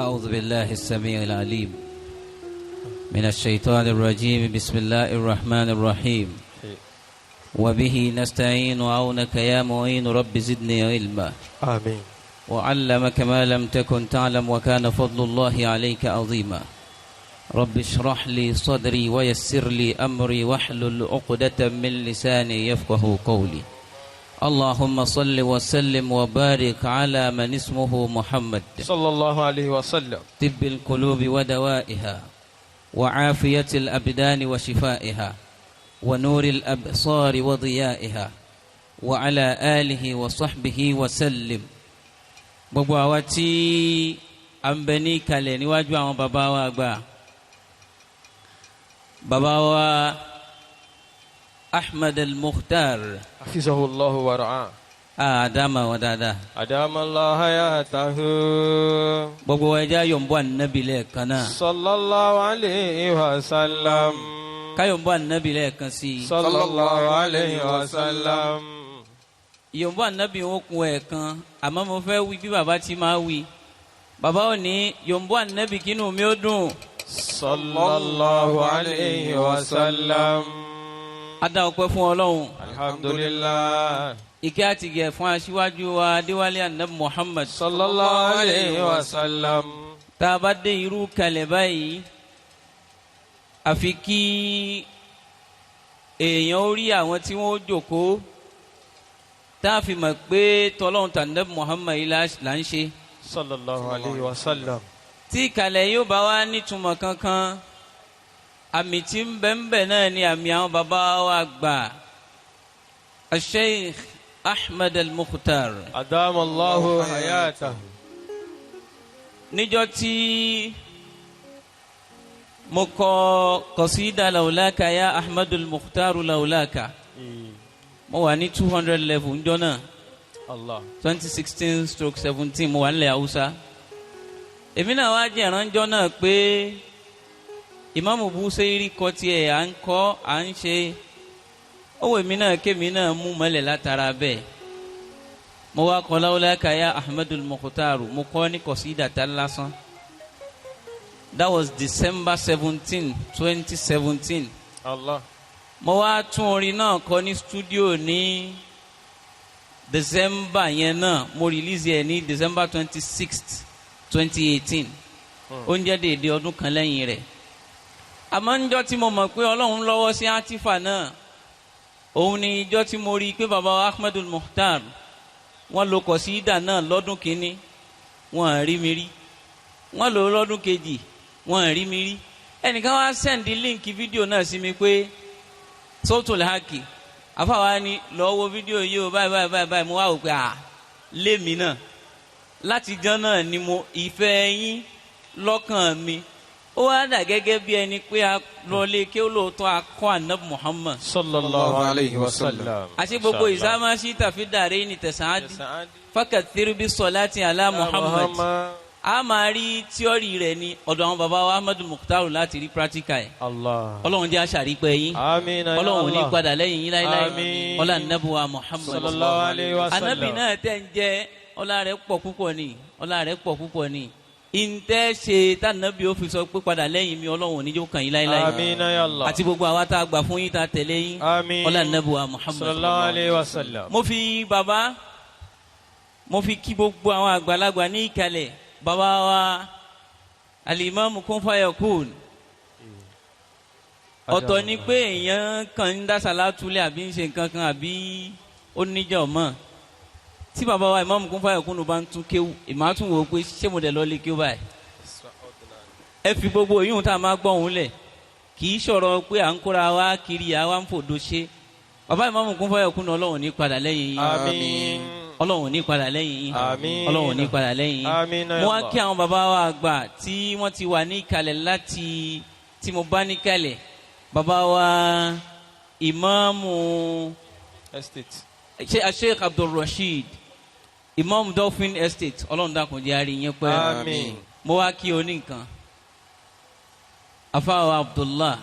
أعوذ بالله السميع العليم من الشيطان الرجيم. بسم الله الرحمن الرحيم. وبه نستعين وعونك يا معين رب زدني علما. آمين. وعلمك ما لم تكن تعلم وكان فضل الله عليك عظيما. رب اشرح لي صدري ويسر لي أمري واحلل عقدة من لساني يفقه قولي. اللهم صل وسلم وبارك على من اسمه محمد صلى الله عليه وسلم. طب القلوب ودوائها وعافية الأبدان وشفائها ونور الأبصار وضيائها وعلى آله وصحبه وسلم. gbogbo àwa tí a ń bẹ ní ìkàlẹ̀ níwájú àwọn bàbá wa àgbà, bàbá wa Ahmad al-Mukhtar hafizahullahu wa ra'ah. àdámà wọn dáadáa. Adamallahu hayatahu. gbogbo ẹja yòǹbó ànábì lẹ́ẹ̀kan náà. Sallallahu alayhi wa sallam. káyọ̀ǹbó ànábì lẹ́ẹ̀kan sí i. Sallallahu alayhi wa sallam. yòǹbó ànábì ń kun ẹ̀ẹ̀kan àmọ́ mo fẹ́ wí bí bàbá ti máa wí. bàbá ò ní yòǹbó ànábì kínú mi ó dùn. Sallallahu alayhi wa sallam. adá ọpẹ́ fún Ọlọ́run. Alhamdulillah. ìkẹ́ àti gẹ̀ fún aṣíwájú wa adéwálé anabi Muhammad. Sallallahu alayhi wa sallam. tá a bá dé irú kalẹ̀ báyìí àfi kí èèyàn ó rí àwọn tí wọ́n jókòó tá a fi mọ̀ pé tọ́lọ́hun tà anabi Muhammad yìí là ń ṣe. Sallallahu alayhi wa sallam. tí kalẹ̀ yóò bá wá nítumọ̀ kankan àmì tí ń bẹ náà ni àmì àwọn bàbá wa gbà. Sheikh Ahmad al-Mukhtar. Adamallahu hayatahu. níjọ́ tí mo kọ qasida laulaka ya Ahmad al-Mukhtar laulaka mo wà ní 200 level njọ́ náà. Allah. 2016/17 mo wà nílẹ̀ Haúsá. èmi náà wá jẹ́ ìrànjọ́ náà pé Imam Busayri kọ́ tiẹ̀ à ń kọ́ à ń ṣe. owó èmi náà kémi náà mú mọ́lẹ̀ látara bẹ́ẹ̀. mo wá kọ́ laulaka ya Ahmad al-Mukhtar mo kọ́ ní qasida tán lásán. That was December 17, 2017. Allah. mo wá tún orin náà kọ ní studio ní December yẹn náà mo release yẹ ní December 26th 2018. ó ń jẹ́ déédéé ọdún kan lẹ́yìn rẹ̀. àmọ́ níjọ́ tí mo mọ̀ pé Ọlọ́run lọ́wọ́ sí Atifa náà òun ni ìjọ́ tí mo rí i pé baba wa Ahmadul Mukhtar wọ́n lo kọ̀sídà náà lọ́dún kínní wọ́n rí mi rí, wọ́n lò ó lọ́dún kejì wọ́n rí mi rí. ẹnìkan wá sẹ́ndí líǹkì fídíò náà sí mi pé Sawtul Haqi àfàwa ni lọ́ọ́ wo fídíò yìí o báyìí mo wá wò pé lémi náà láti jọ́ náà ni mo ìfẹ́ yín lọ́kàn mi. ó wá dà gẹ́gẹ́ bí ẹni pé a lọlé kí ó lóòótọ́ akọ́ ànábì Muhammad. Sallallahu alayhi wa sallam. àti gbogbo ìsámásí tàfi dàrí ní tẹ̀sán-ádì fakaththir bis salati ala Muhammad. a máa rí tíọ́rì rẹ̀ ní ọ̀dọ̀ àwọn baba wa Ahmadu Mukhtar láti rí practical ẹ̀. Allah. Ọlọ́run jẹ́ àṣàrípẹ́ yín. Àmín. Ọlọ́run ní padà lẹ́yìn yín láíláí. Àmín. ọlá ànábì wa Muhammad. Sallallahu alayhi wa sallam. ànábì náà tẹ̀ ń jẹ́ ọlá rẹ̀ pọ̀ púpọ̀ ni ọlá rẹ̀ pọ̀ púpọ̀ ni. ìǹtẹ́ ṣe tànàbí ó fi sọ pé padà lẹ́yìn mi Ọlọ́run níjó kàn yín láíláí. Àmín ya Allah. àti gbogbo àwa tá a gbà fún yín tá a tẹ̀lé yín. Àmín. ọlá ànábì wa Muhammad. Sallallahu alayhi wa sallam. mo fi bàbá mo fi kí gbogbo àwọn àgbàlagbà ní ìkàlẹ̀ bàbá wa Al-Imam Kun Fayakun. ọ̀tọ̀ ni pé èèyàn kan ń dá sàlátúlẹ̀ àbí ń ṣe nǹkan kan àbí ó níjà ọmọ. tí bàbá wa Imam Kun Fayakun bá ń tún kéwù ìmọ̀ tún wò ó pé ṣé mo dẹ̀ lọ́ọ́ lé kéwù báyìí. ẹ fi gbogbo yìí tá a máa gbọ́ òun lẹ̀ kì í ṣọ̀rọ̀ pé à ń kóra wa kiri àwa ń fòdo ṣe. bàbá Imam Kun Fayakun Ọlọ́run ní padà lẹ́yìn yín. Àmín. Ọlọ́run ní padà lẹ́yìn yín. Àmín. Ọlọ́run ní padà lẹ́yìn yín. Àmín. mo wá kí àwọn bàbá wa àgbà tí wọ́n ti wà ní ìkàlẹ̀ láti tí mo bá ní ìkàlẹ̀. bàbá wa ìmáàmù Estate. Sheikh Abdul Rasheed ìmáàmù Dolphin Estate Ọlọ́run dákun jẹ́ àrí yẹn pẹ́. Àmín. mo wá kí o ní nǹkan. afáwa Abdullah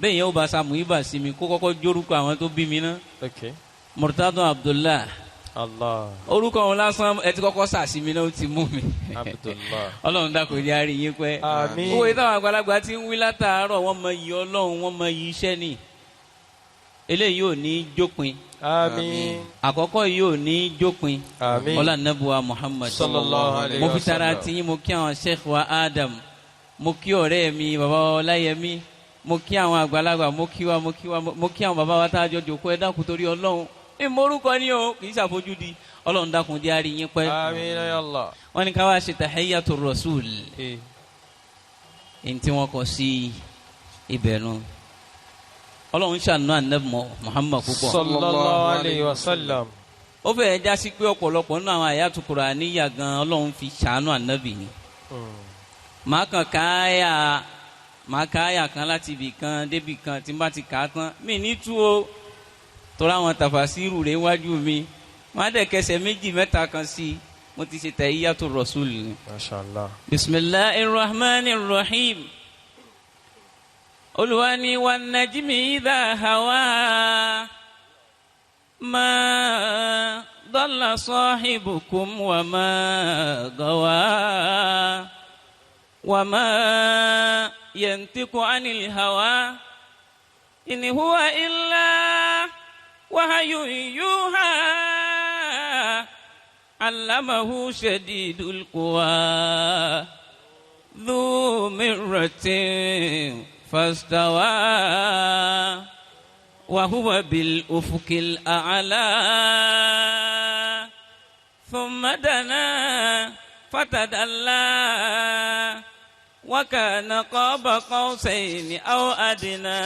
bẹ́ẹ̀ yẹn ó bá Samu ibà sí mi kó kọ́kọ́ jórúkọ àwọn tó bí mi ná. Okay. Murtado Abdullah Allah. orúkọ òun lásán ẹ ti kọ́kọ́ sàṣìmí náà ó ti mú mi. Abdullah. ọlọ́run dákun jẹ́ àárín yín pẹ́. Àmín. owó ìtàn àgbàlagbà ti ń wí látàárọ̀ wọ́n mọ iyì ọlọ́run wọ́n mọ iyì iṣẹ́ ni. eléyìí ò ní jópin. Àmín. àkọ́kọ́ yìí ò ní jópin. Àmín. ọlá nàbùwà Muhammad. Sallallahu alayhi mo wa fi tara sallam. tí mo kí àwọn sheikh wa Adam mo kí ọ̀rẹ́ mi bàbá Ọláyẹmí mo kí àwọn àgbàlagbà mo kí àwọn bàbá wa tá a jọ jòkó ẹ dákun torí ọlọ́run ìmọ̀rúkọ ni o kì í ṣàfojúdi ọlọ́run dákun jẹ́ àárín yín pẹ́. Àmín ya Allah. wọ́n ní ká wá ṣe tahiyyatu rasul ní tí wọ́n kọ sí ibẹ̀ nù. ọlọ́run ṣàánú ànábì Muhammad púpọ̀. Sallallahu alayhi wa sallam. ó fẹ́ẹ́ já sí pé ọ̀pọ̀lọpọ̀ nínú àwọn àyàtú Kùránìyà gan ọlọ́run fi ṣàánú ànábì ni. màá káyà kan láti ibì kan débì kan tí n bá ti kà á tán mí ní tú o tọ́ra àwọn tàfàsírù rẹ̀ wájú mi wọ́n á dẹ̀ kẹsẹ̀ méjì mẹ́ta kan sí i mo ti ṣe tahiyyatu rasul ni. Masha Allah. bismillahir rahmanir rahim olùwàní wan najmi idha hawa ma dalla sahibukum wa ma gawa wa ma yantiqu anil hawa in huwa illa wahyun yuha allamahu shadidul quwa dhu mirratin fastawa wa huwa bil ufuqil a'la thumma dana fatadalla wa kana qaba qawsayni aw adna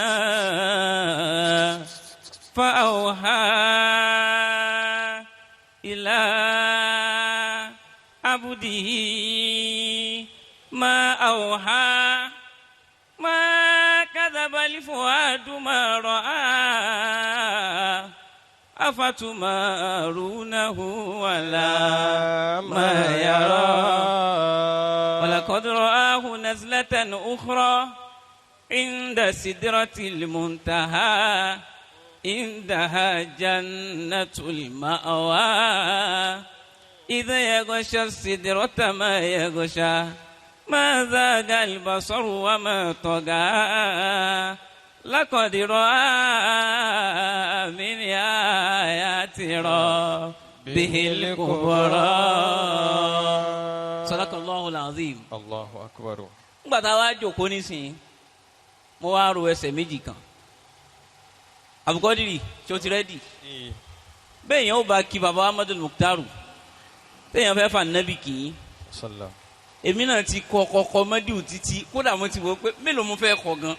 فأوحى إلى عبده ما أوحى ما كذب الفؤاد ما رأى أفتمارونه ولا ما يرى ولقد رآه نزلة أخرى عند سدرة المنتهى عندها جنة المأوى إذا يغشى السدرة ما يغشى ما زاغ البصر وما طغى لقد رأى من آيات ربه الكبرى صدق الله العظيم. Allahu akbar. nígbà tá a wá jókòó nísìnyí mo wá ro ẹsẹ̀ méjì kan abukọ́dìrì tí ó ti rẹ́dì bẹ́ẹ̀ yẹn ó bá kí baba Ahmadul Mukhtaru bẹ́ẹ̀ yẹn fẹ́ fà nábì kì í Sallam. èmi náà ti kọ́ mọ́díù títí kódà mo ti wò pé mélòó mo fẹ́ kọ́ gan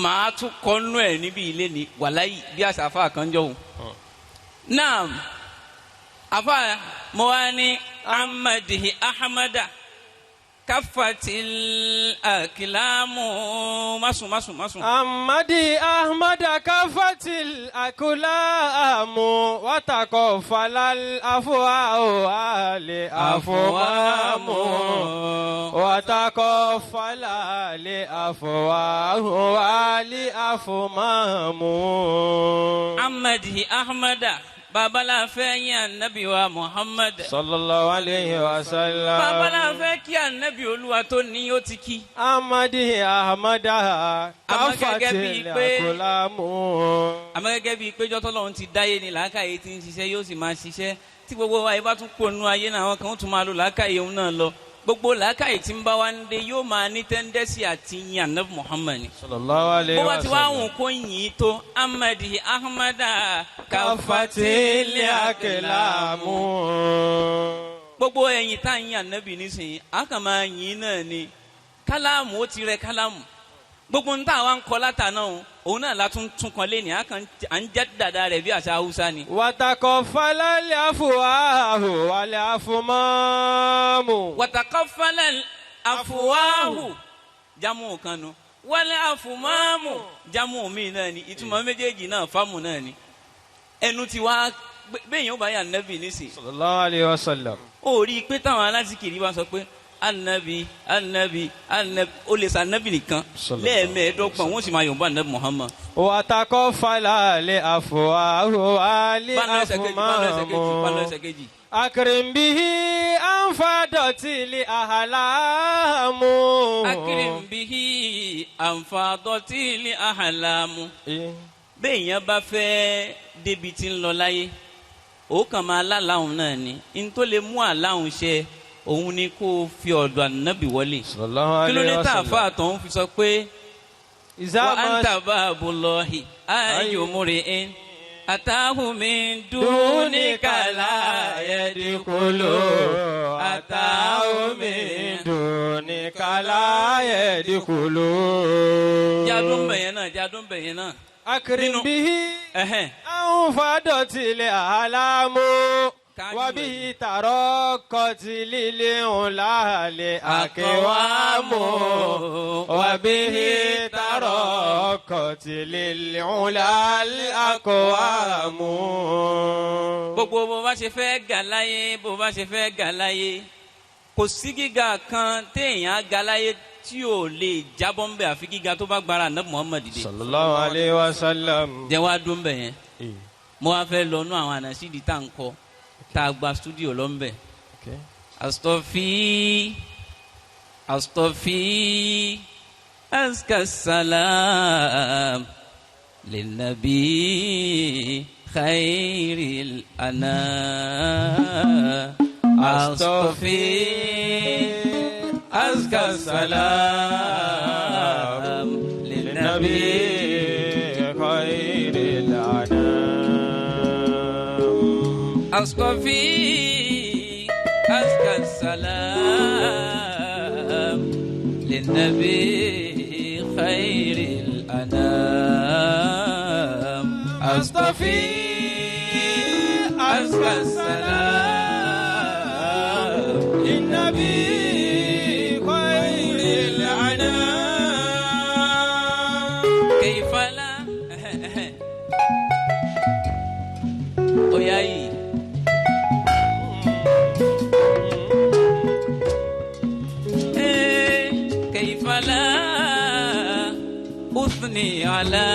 màá tún kọ́ nú ẹ̀ níbi ilé ni wàláyì bí àṣà àfa kan jọ wò. naam àfa mo wá ní amadihi ahamada kafatil akilamu masun. Amadi Ahmad kafatil akulamu watakofalal afuwahu ali afuwamu watakofalal afuwahu ali afumamu. amadihi ahmada babala fẹ́ yìn anabi wa Muhammad. Sallallahu alayhi wa sallam. babala fẹ́ kí anabi Olúwa tó ní ó ti kí. Amadi Ahmada kafatil akulamu. àmọ́ gẹ́gẹ́ bíi péjọ tọ́lọ́run ti dáyé ni làákàyè ti ń ṣiṣẹ́ yóò sì máa ṣiṣẹ́ tí gbogbo wa yìí bá tún kó nu ayé náà àwọn kan tún máa lo làákàyè òun náà lọ gbogbo làákàyè tí ń bá wa ń de yóò máa ní tẹ́ndẹ́sì àti yin anabi Muhammad. Sallallahu alayhi bó wa bá ti sallam. wá hùn kó yìn tó amadi ahmada kafatil akulamu. gbogbo ẹ̀yin tá à ń yin anabi nísìnyí a kàn máa yin náà ni kálámù ó ti rẹ kálámù gbogbo ń tà wá ń kọ látàná òun náà látún tún kan lé ní à ń jẹ́ dàda rẹ̀ bí àṣà haúsá ni. watakofalal afuwahu wal afumamu. wàtàkọ́fẹ́lẹ́ àfùwáhù jámù kanu wálé àfùmáàmù jámù mi náà ni ìtumọ̀ méjèèjì náà fámù náà ni ẹnu ti wá bẹ́ẹ̀ yẹn ó bá yà nẹ́bì nísìn Sallallahu alayhi wa sallam. ó rí i pé táwọn alásìkiri wá sọ pé anabi ó lè sa anabi nìkan lẹ́ẹ̀mẹ́ẹ̀ẹ́dọ́gbọ̀n wọ́n sì máa yọ̀ǹbọ̀ anabi Muhammad. wàtàkọ́ falẹ̀ àfọwọ́ alẹ́ Bánú ẹsẹ̀ kejì. akrimbihi anfadotili ahalamu. akrimbihi anfadotili ahalamu. bẹ́ẹ̀ yẹn bá fẹ́ débi tí ń lọ láyé ó kàn máa láláhùn náà ni n tó lè mú àláhùn ṣe òun ni kó fi ọ̀dọ̀ ànábì wọlé. kí ló dé tá a fa àtọ̀ ń fi sọ pé wa anta babullahi ayyumri'in atahu min dunika la yadkhulu atahu min dunika la yadkhulu. jádùn bẹ̀yẹn náà. akrimbihi anfadotili ahalamu. wabihi tarokotilili ulali akiwamu. wabihi tarokotilili ulali akiwamu. gbogbo bó bá ṣe fẹ́ gà láyé kò sí gíga kan téèyàn ga láyé tí o lè jábọ́ ń bẹ̀ àfi gíga tó bá gbára anabi Muhammad dìde. sallallahu alayhi wa sallam. jẹ́ wá dún bẹ̀ yẹn mo wá fẹ́ lọ nú àwọn ànásídì tá à ń kọ tá a gba studio lọ ń bẹ̀. astafi aska salam linnabi khairil anam. astafi أزكى السلام للنبي خير الأنام. أصطفي أزكى السلام للنبي خير الأنام. أصطفي أزكى السلام للنبي كيف لا أثني على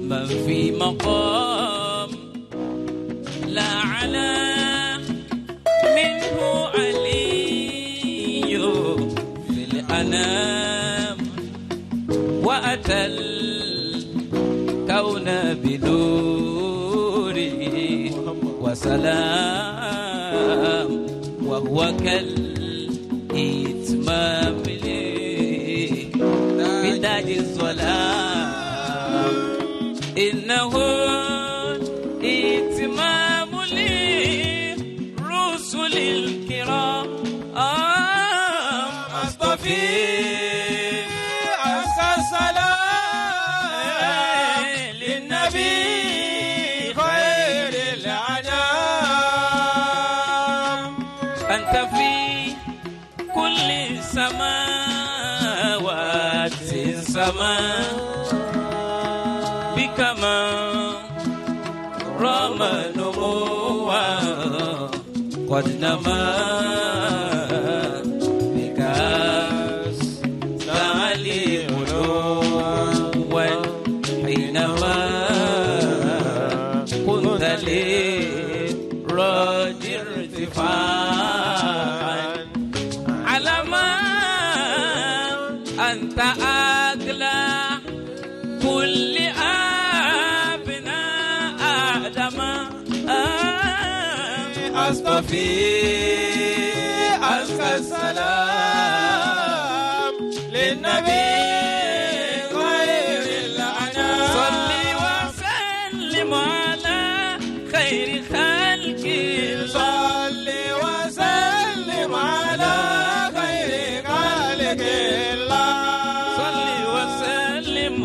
من في مقام لا على منه علي في الأنام. وأتى الكون بدوره وسلام وهو كالإتمام لي بداج الظلام. إنه إتمام لي رسل الكرام. أصطفي سماوات السماء بكما رام نموا قد نما بك تعلي علوا حينما كنت لي راجي ارتفاعا على ما أنت أغلى كل أبناء آدم. أصطفي أزكى السلام للنبي خير الأنام. صل وسلم على خير خلق صل وسلم على خير خلق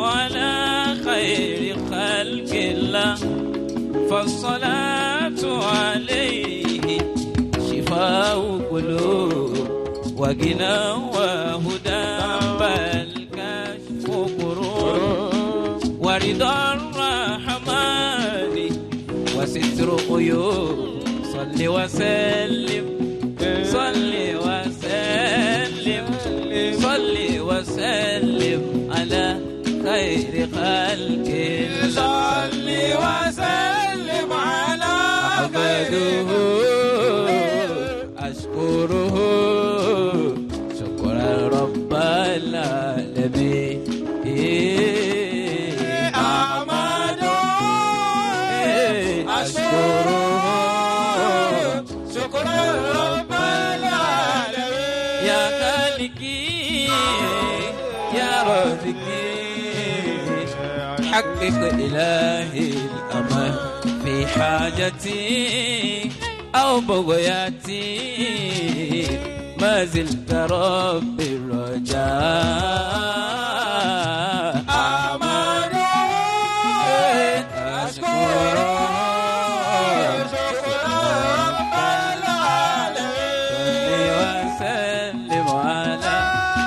على خير خلق الله. فالصلاة عليه شفاء قلوب وغنى وهدى بل كشف كروب ورضا الرحمن وستر عيوب. صل وسلم صل وسلم صل وسلم على خير خلق صل وسلم على أحمده أشكره شكرا رب العالمين أحمده أشكره شكرا رب العالمين يا خالقي يا رازقي حقق إلهي الأمل في حاجتي أو بغياتي ما زلت رب الرجاء أحمده أشكره شكرا رب العالمين وسلم على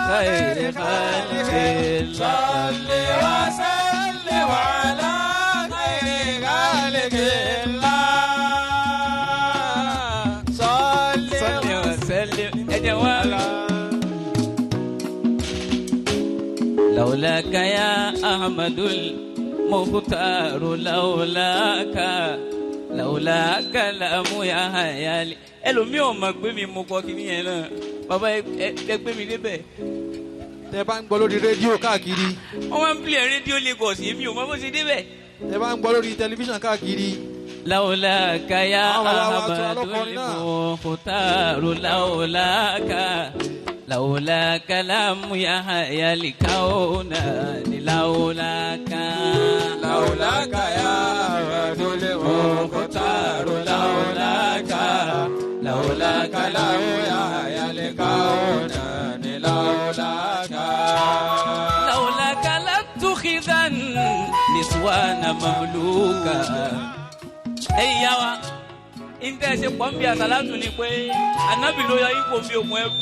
خير خلق الله صل وسلم على خير خلق الله صل وسلم يا جواب لولاك يا أحمد المختار لولاك لم يحيالي ẹlòmíì ò mọ̀ pé mi mú kọ́ kí nìyẹn náà bàbá ẹ gbé mi débẹ̀. tẹ bá ń gbọ́ lórí rédíò káàkiri. wọ́n máa ń pilẹ̀ rédíò Lagos èmi ò mọ bó ṣe débẹ̀. tẹ bá ń gbọ́ lórí tẹlifíṣàn káàkiri. لولاك يا أحمد المختار لولاك لم يحيا الكون لولاك يا أحمد المختار لولاك لم يحيا الكون لولاك لاتخذن نسوان مملوكا ẹ̀yà wa ìtẹ́ ṣe pọ̀ ń bí àsálàtù ni pé anábì ló yọ ipò mi òkun ẹrú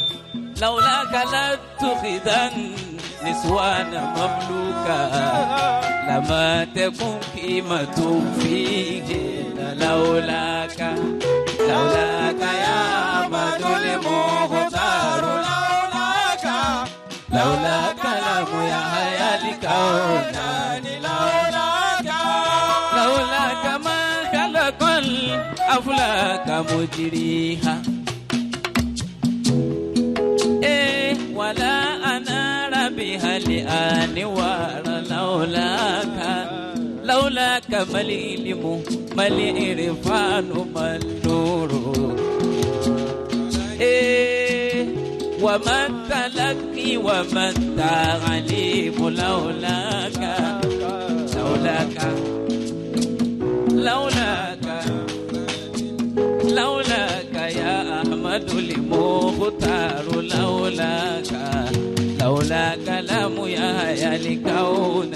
lawlaka lattukhidan niswana mamluka lama takun qimatun fihi lawlaka ya Ahmadul Mukhtar lawlaka lam yahya al-kawn لولاك ما خلق الأفلاك مجريها ولا أنار بها لأنوار لولاك ما العلم ما العرفان ما النور وما التلقي وما التعليم لولاك يا أحمد المختار لولاك لم يحيا الكون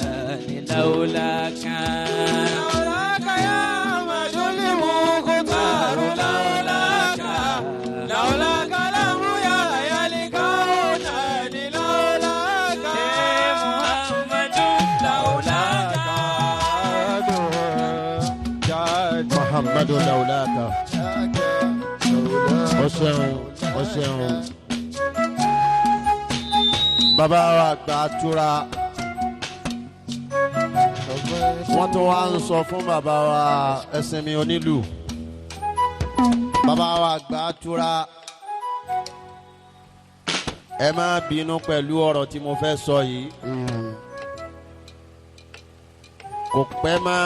لولاك يا أحمد المختار لولاك لم يحيا الكون لولاك محمد لولاك ọ̀ṣẹ̀un bàbá wa gba àtúrà wọ́n tún wá ń sọ fún bàbá wa ẹ̀sìn mi onílù bàbá wa gba àtúrà ẹ má bínú pẹ̀lú ọ̀rọ̀ tí mo fẹ́ sọ yìí kò pẹ́ mọ́.